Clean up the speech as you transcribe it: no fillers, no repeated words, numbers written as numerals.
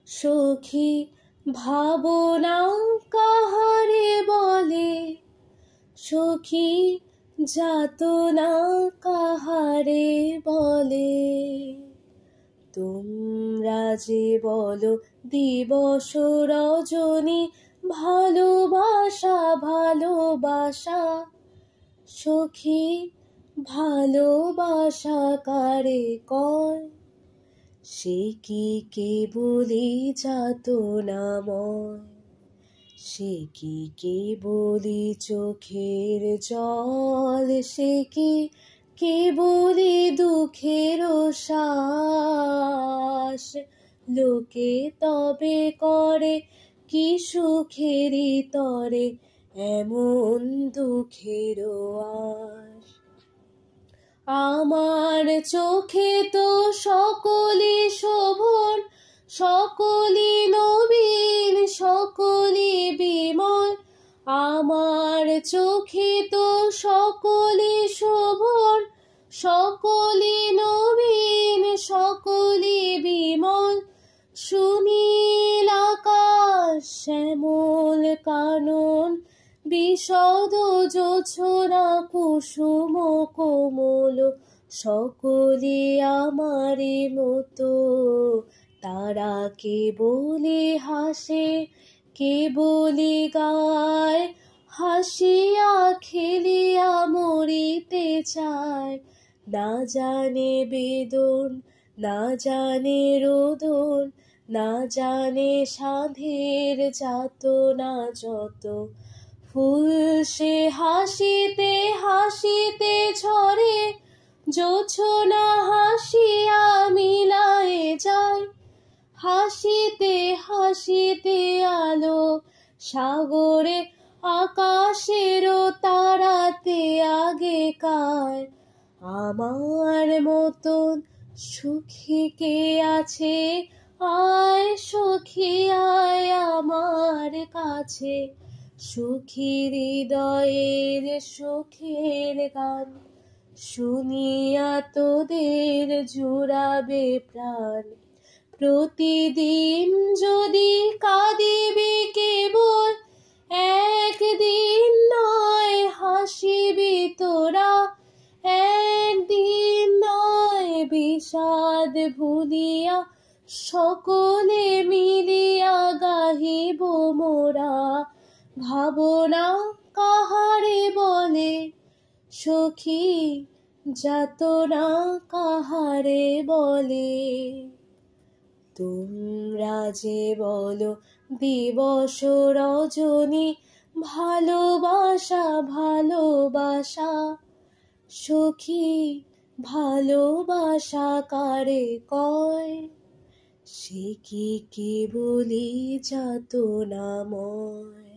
সখী ভাবনা কাহারে বলে, সখী যাতনা কাহারে বলে। তোমরা যে বলো দিবস রজনী ভালোবাসা ভালোবাসা, সখী ভালোবাসা কারে কয়? সে কি কেবলি যাতনাময়, সে কি কেবলি চোখের জল, সে কি কেবলি দুঃখের শ্বাস। লোকে তবে করে কি সুখেরই তরে এমন দুঃখের আশ। আমার চোখে তো সকলি শোভন, সকলি নবীন, সকলি বিমল। আমার চোখে তো সকলি শোভন, সকলি নবীন, সকলি বিমল। সুনীল আকাশ, শ্যামল কানন, বিশদ জোছনা কুসুম কোমল। সকলে আমারে মতো, তারা কেবলি হাসে কেবলি গায়। হাসিয়া খেলিয়া মরিতে চায়, না জানে বেদন, না জানে রোদন, না জানে সাধের যাতনা যত। ফুল সে হাসিতে হাসিতে ঝরে, জোছনা হাসিয়া মিলায়ে যায়। হাসিতে হাসিতে আলো সাগরে, আকাশেরও তারাতে আগে কায়। আমার মতন সুখী কে আছে, আয় সখী আয় আমার কাছে। সুখী হৃদয়ের সুখের গান, শুনিয়া তোদের জুড়াবে প্রাণ। প্রতিদিন যদি কাঁদিবি কেবল, একদিন নয় হাসিবি তোরা। একদিন নয় বিষাদ ভুলিয়া, সকলে মিলিয়া গাহিব মোরা। ভাবনা কাহারে বলে, সখী যাতনা কাহারে বলে। তোমরা যে বলো দিবস রজনী ভালোবাসা ভালোবাসা, সখী ভালোবাসা কারে কয়? সে কি কেবলি যাতনাময়।